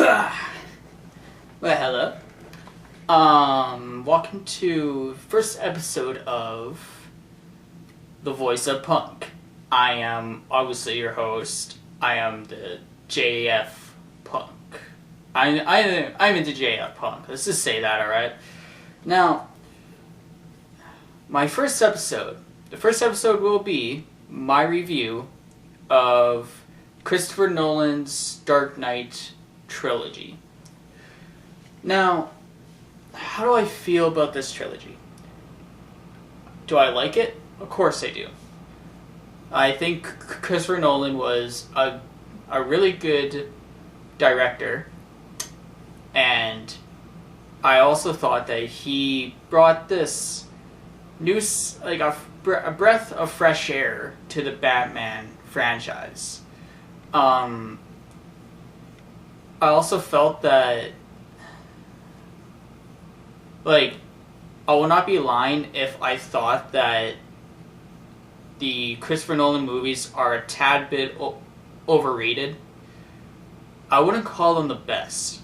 Well, hello. Welcome to first episode of the Voice of Punk. I am obviously your host. I am the JF Punk. I'm into JF Punk. Let's just say that, alright? Now, the first episode will be my review of Christopher Nolan's Dark Knight trilogy. Now, how do I feel about this trilogy? Do I like it? Of course I do. I think Christopher Nolan was a really good director, and I also thought that he brought this new, like a breath of fresh air to the Batman franchise. I also felt that, I will not be lying if I thought that the Christopher Nolan movies are a tad bit overrated. I wouldn't call them the best,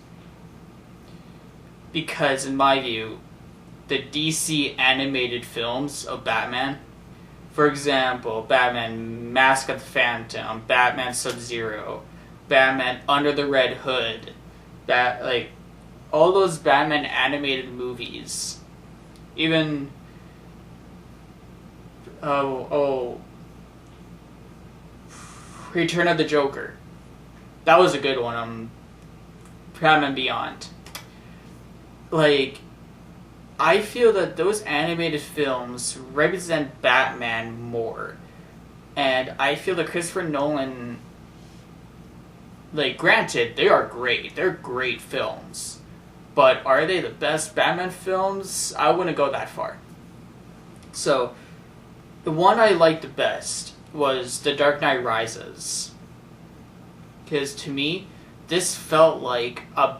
because in my view, the DC animated films of Batman, for example, Batman Mask of the Phantom, Batman Sub-Zero, Batman Under the Red Hood, all those Batman animated movies, even Return of the Joker, that was a good one. Batman Beyond. I feel that those animated films represent Batman more. And I feel that Christopher Nolan, granted, they are great. They're great films. But are they the best Batman films? I wouldn't go that far. So, the one I liked the best was The Dark Knight Rises. Because to me, this felt like a...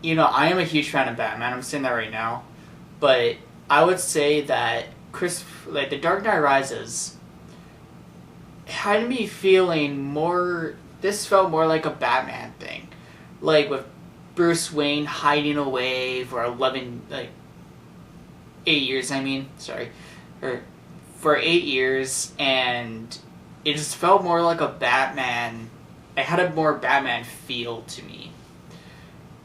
I am a huge fan of Batman. I'm saying that right now. But I would say that The Dark Knight Rises had me feeling more... This felt more like a Batman thing. With Bruce Wayne hiding away for 8 years, for 8 years, and it just felt more like a Batman. It had a more Batman feel to me.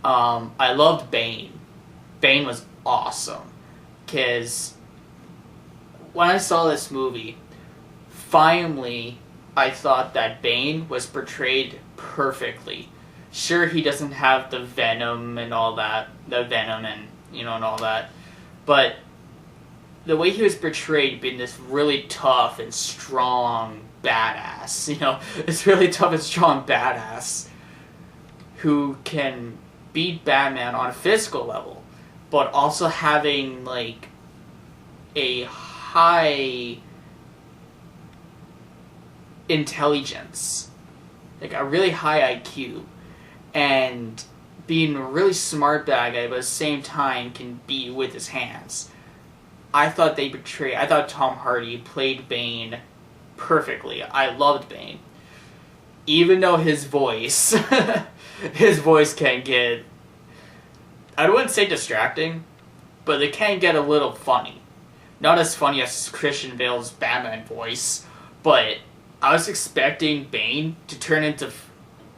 I loved Bane. Bane was awesome. Because when I saw this movie, finally, I thought that Bane was portrayed perfectly. Sure, he doesn't have the venom and all that. And all that. But the way he was portrayed being this really tough and strong badass, this really tough and strong badass who can beat Batman on a physical level, but also having, a high intelligence, a really high IQ, and being a really smart bad guy, but at the same time can beat with his hands. I thought Tom Hardy played Bane perfectly. I loved Bane. Even though his voice, can get, I wouldn't say distracting, but it can get a little funny. Not as funny as Christian Bale's Batman voice, but I was expecting Bane to turn into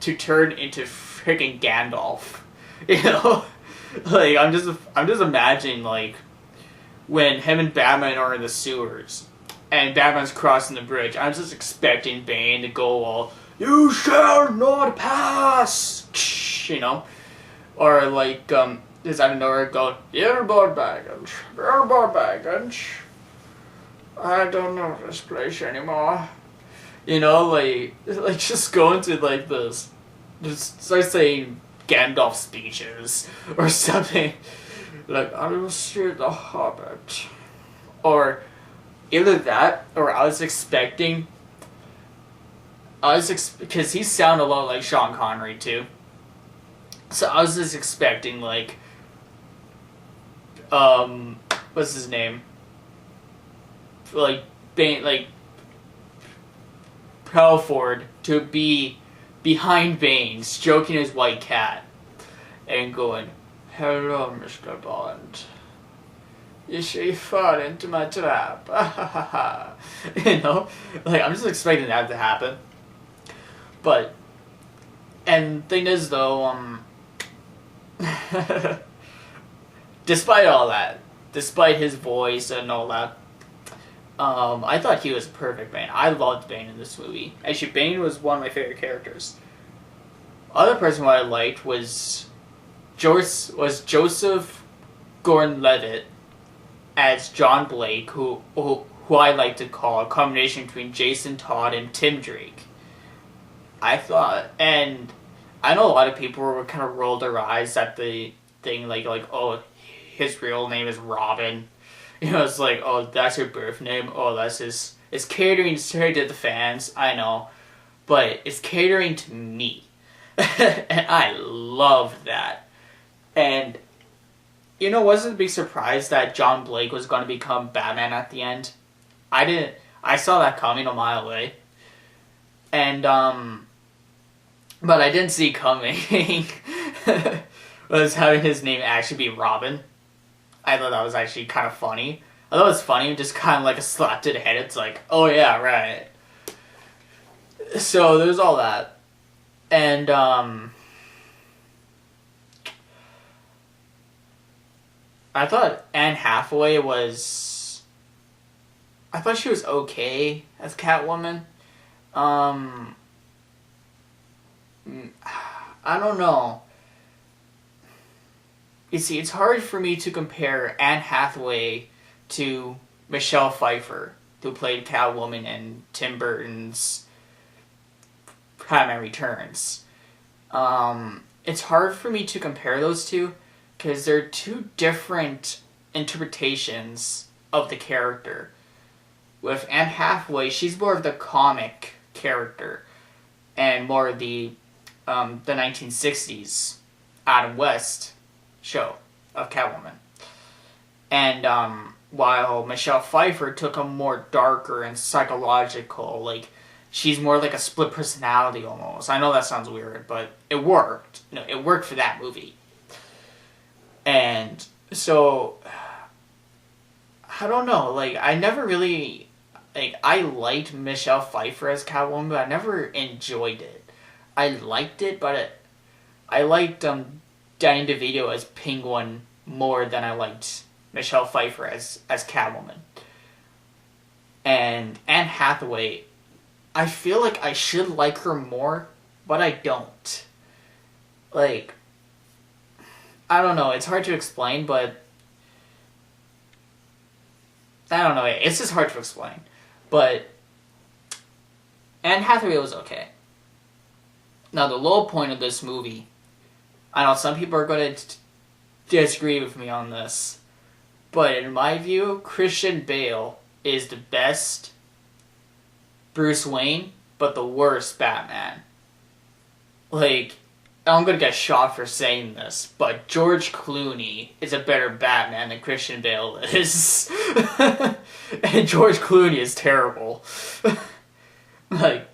freaking Gandalf. I'm just imagining, when him and Batman are in the sewers, and Batman's crossing the bridge, I'm just expecting Bane to go all, "You shall not pass!" Or just out of nowhere go, "Airborne baggage. I don't know this place anymore." Just go into this, just start saying Gandalf speeches or something. "I will see the Hobbit." Or either that, or I was expecting, because he sounded a lot like Sean Connery too. So I was just expecting what's his name? Bane, Halford to be behind Bane, stroking his white cat, and going, "Hello, Mr. Bond. You sure you fall into my trap?" You know? Like, I'm just expecting that to happen. But, and thing is though, despite all that, despite his voice and all that, I thought he was perfect Bane. I loved Bane in this movie. Actually, Bane was one of my favorite characters. Other person who I liked was Joseph Gordon-Levitt as John Blake, who I like to call a combination between Jason Todd and Tim Drake. I thought, and I know a lot of people were kind of rolled their eyes at the thing, like oh, his real name is Robin. You know, it's like, oh, that's her birth name. Oh, that's his. It's catering straight to the fans. I know, but it's catering to me, and I love that. And you know, wasn't a big surprise that John Blake was going to become Batman at the end. I didn't. I saw that coming a mile away, and but I didn't see coming was having his name actually be Robin. I thought that was actually kind of funny. I thought it was funny, just kind of like a slap to the head. It's like, oh yeah, right. So there's all that. And, I thought Anne Hathaway was... I thought she was okay as Catwoman. I don't know. You see, it's hard for me to compare Anne Hathaway to Michelle Pfeiffer, who played Catwoman in Tim Burton's Batman Returns. It's hard for me to compare those two because they're two different interpretations of the character. With Anne Hathaway, she's more of the comic character and more of the 1960s Adam West show of Catwoman. And while Michelle Pfeiffer took a more darker and psychological, like, she's more like a split personality almost. I know that sounds weird, but it worked. You know, it worked for that movie. And so, I don't know, like, I never really, like, I liked Michelle Pfeiffer as Catwoman, but I never enjoyed it. I liked it, but I liked Danny DeVito as Penguin more than I liked Michelle Pfeiffer as Catwoman. And Anne Hathaway, I feel like I should like her more, but I don't. Like, I don't know, it's hard to explain, but I don't know, it's just hard to explain. But Anne Hathaway was okay. Now, the low point of this movie, I know some people are going to disagree with me on this, but in my view, Christian Bale is the best Bruce Wayne, but the worst Batman. Like, I'm going to get shot for saying this, but George Clooney is a better Batman than Christian Bale is. And George Clooney is terrible. Like,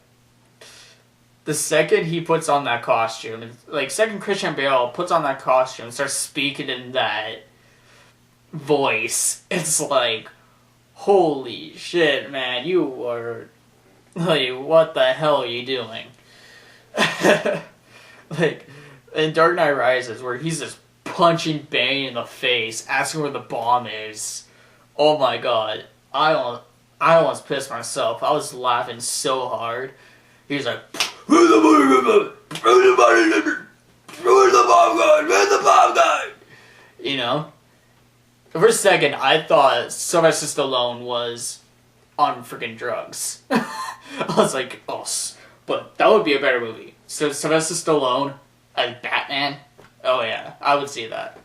the second he puts on that costume, like, second Christian Bale puts on that costume and starts speaking in that voice, it's like, holy shit, man, you are, like, what the hell are you doing? Like, in Dark Knight Rises, where he's just punching Bane in the face, asking where the bomb is. Oh my god, I almost pissed myself. I was laughing so hard. He's like, where's the bomb guy? You know? For a second, I thought Sylvester Stallone was on freaking drugs. I was like, oh, but that would be a better movie. So Sylvester Stallone as Batman? Oh yeah, I would see that.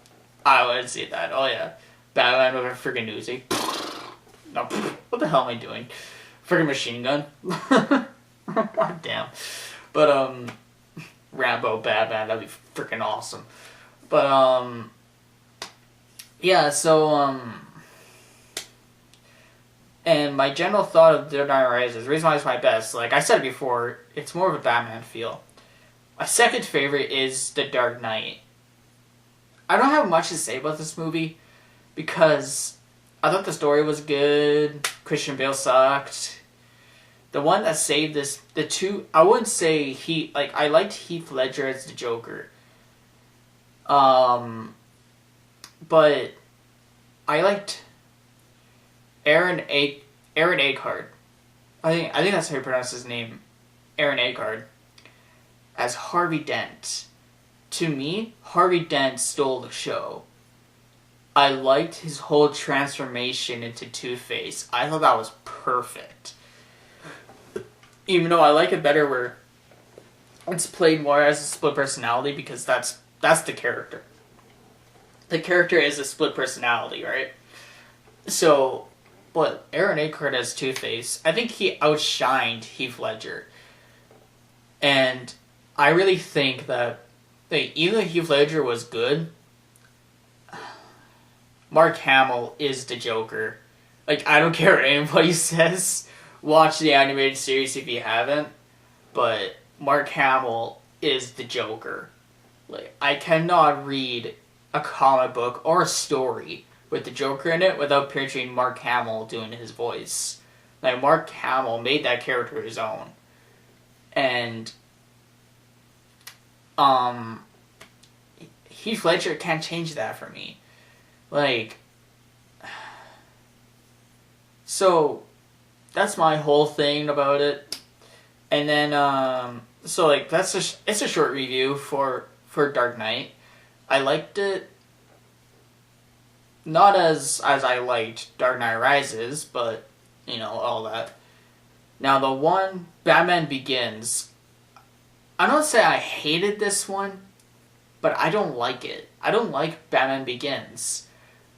I would see that, oh yeah. Batman with a freaking Uzi. No, what the hell am I doing? Freaking machine gun. God damn. But, Rambo Batman, that'd be freaking awesome. But, yeah, so, and my general thought of Dark Knight Rises, the reason why it's my best, like I said before, it's more of a Batman feel. My second favorite is The Dark Knight. I don't have much to say about this movie because I thought the story was good. Christian Bale sucked. The one that saved this, I wouldn't say I liked Heath Ledger as the Joker. But I liked Aaron Eckhart. I think that's how you pronounce his name. Aaron Eckhart as Harvey Dent. To me, Harvey Dent stole the show. I liked his whole transformation into Two-Face. I thought that was perfect. Even though I like it better where it's played more as a split personality because that's the character. The character is a split personality, right? So, but Aaron Eckhart as Two-Face, I think he outshined Heath Ledger. And I really think that even though Heath Ledger was good, Mark Hamill is the Joker. Like, I don't care what anybody says. Watch the animated series if you haven't. But Mark Hamill is the Joker. Like, I cannot read a comic book or a story with the Joker in it without picturing Mark Hamill doing his voice. Like, Mark Hamill made that character his own. And Heath Ledger can't change that for me. Like, so that's my whole thing about it. And then so like it's a short review for Dark Knight. I liked it not as I liked Dark Knight Rises, but you know, all that. Now the one Batman Begins, I don't say I hated this one, but I don't like it. I don't like Batman Begins.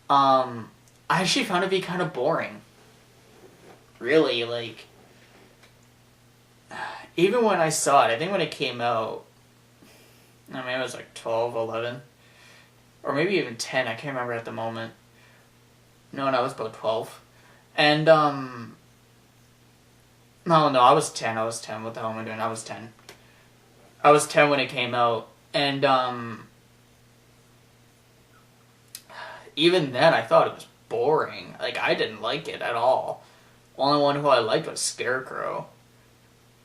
I actually found it to be kind of boring. Really, like, even when I saw it, I think when it came out, I mean, it was like 12, 11, or maybe even 10, I can't remember at the moment. No, it was about 12. And, no, I was 10, what the hell am I doing? I was 10. I was 10 when it came out, and, even then, I thought it was boring. Like, I didn't like it at all. Only one who I liked was Scarecrow.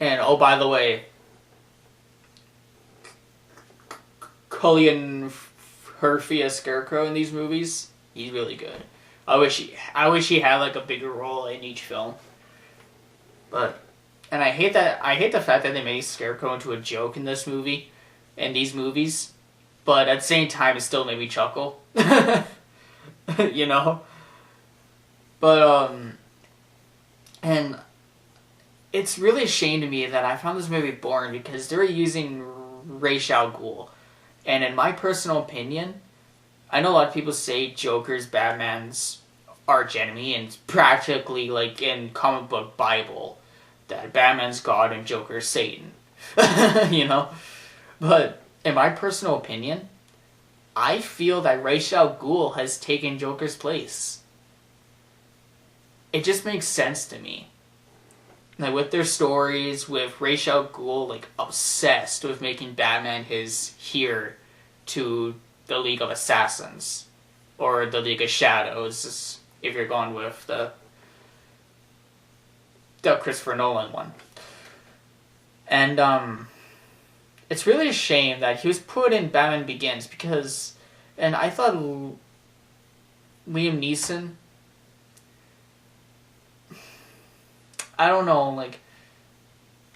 And, oh, by the way, Cillian Murphy as Scarecrow in these movies, he's really good. I wish he had, like, a bigger role in each film. But, and I hate the fact that they made Scarecrow into a joke in these movies. But at the same time, it still made me chuckle. You know? But, and it's really a shame to me that I found this movie boring because they're using Ra's al Ghul. And in my personal opinion, I know a lot of people say Joker's Batman's arch enemy, and it's practically like in comic book Bible that Batman's God and Joker's Satan. You know? But in my personal opinion, I feel that Ra's al Ghul has taken Joker's place. It just makes sense to me. Like, with their stories, with Ra's al Ghul, like, obsessed with making Batman his heir to the League of Assassins. Or the League of Shadows, if you're going with the Christopher Nolan one. And, it's really a shame that he was put in Batman Begins because, and I thought Liam Neeson, I don't know, like,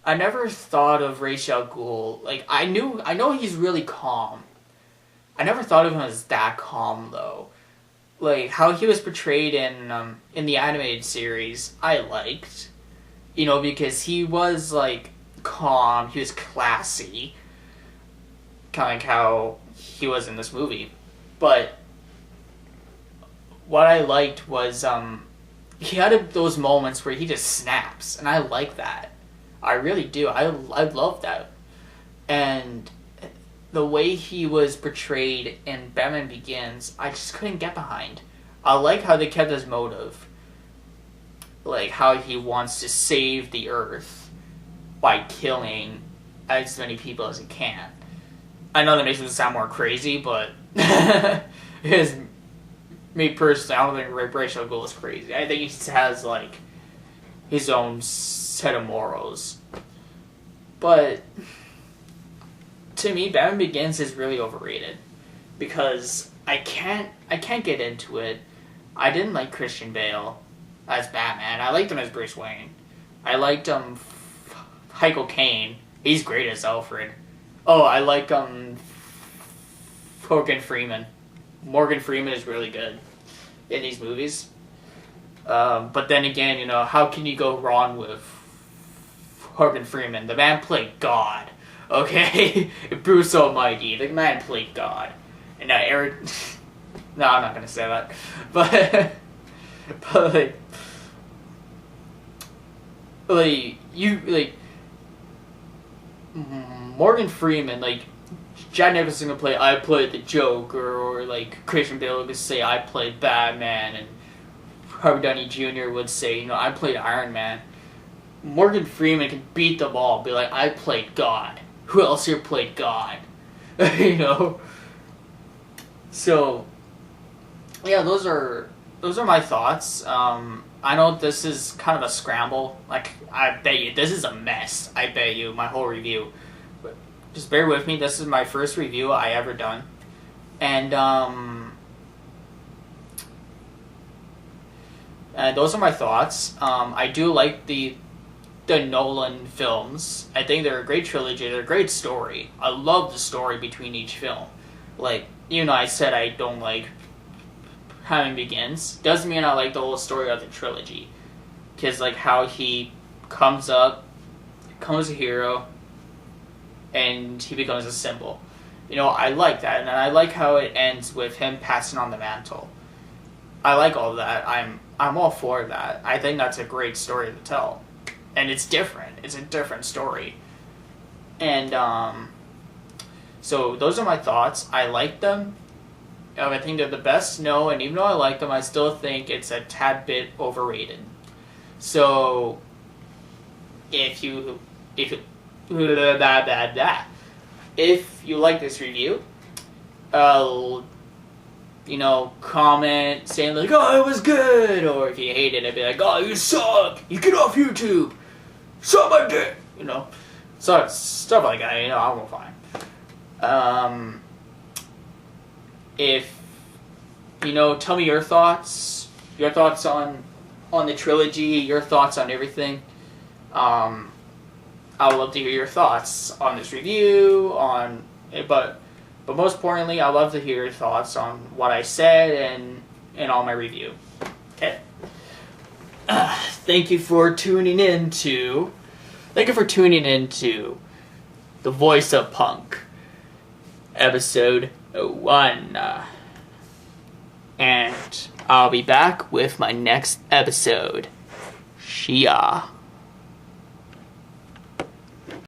I never thought of Ra's al Ghul, like, I know he's really calm. I never thought of him as that calm, though. Like, how he was portrayed in the animated series, I liked. You know, because he was, like, calm, he was classy. Kind of like how he was in this movie. But what I liked was he had those moments where he just snaps, and I like that. I really do. I love that. And the way he was portrayed in Batman Begins, I just couldn't get behind. I like how they kept his motive. Like how he wants to save the Earth by killing as many people as he can. I know that makes him sound more crazy, but me personally, I don't think Ra's al Ghul is crazy. I think he has like his own set of morals. But to me, Batman Begins is really overrated because I can't get into it. I didn't like Christian Bale as Batman. I liked him as Bruce Wayne. I liked Michael Caine. He's great as Alfred. Oh, I like Morgan Freeman. Morgan Freeman is really good in these movies. But then again, you know, how can you go wrong with Morgan Freeman? The man played God. Okay? Bruce Almighty. The man played God. And now Eric... No, I'm not gonna say that. But Morgan Freeman, like, Jack Nicholson could play, I played the Joker, or, like, Christian Bale could say, I played Batman, and Robert Downey Jr. would say, you know, I played Iron Man. Morgan Freeman can beat them all, be like, I played God. Who else here played God? You know? So, yeah, those are my thoughts. I know this is kind of a scramble. Like, I bet you, this is a mess. I bet you, my whole review. But just bear with me. This is my first review I ever done. And those are my thoughts. I do like the Nolan films. I think they're a great trilogy. They're a great story. I love the story between each film. Like, you know, I said I don't like Batman Begins. Doesn't mean I like the whole story of the trilogy. Because, like, how he comes up, becomes a hero, and he becomes a symbol. You know, I like that. And I like how it ends with him passing on the mantle. I like all of that. I'm all for that. I think that's a great story to tell. And it's different. It's a different story. And, so those are my thoughts. I like them. I think they're the best. No, and even though I like them, I still think it's a tad bit overrated. So, if you like this review, you know, comment saying like, oh, it was good, or if you hate it, I'd be like, oh, you suck, you get off YouTube, suck my dick, you know, so stuff like that. You know, I'm fine. If, you know, tell me your thoughts on the trilogy, your thoughts on everything. I would love to hear your thoughts on this review, but most importantly, I love to hear your thoughts on what I said and on my review. Okay. Thank you for tuning in to the Voice of Punk, episode 1. And I'll be back with my next episode. Shia.